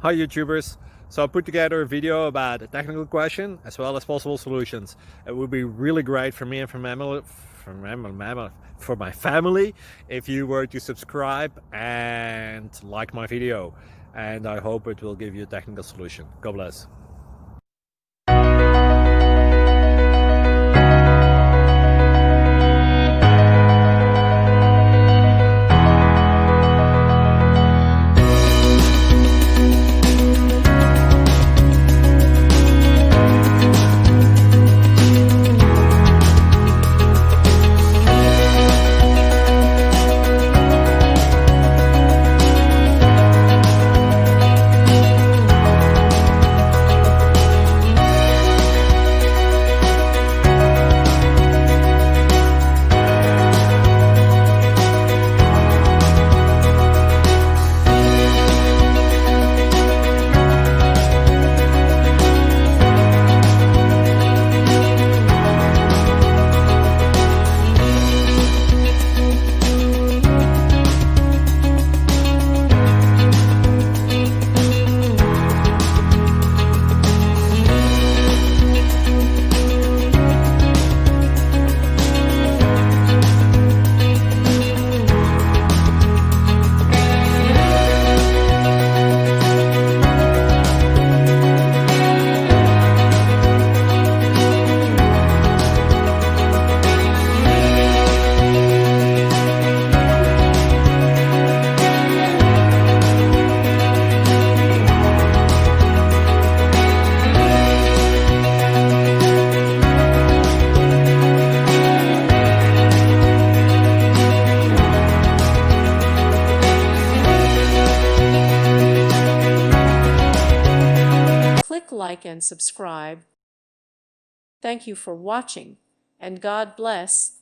Hi YouTubers! So I put together a video about a technical question as well as possible solutions. It would be really great for me and for my family if you were to subscribe and like my video, and I hope it will give you a technical solution. God bless. Click like and subscribe. Thank you for watching, and God bless.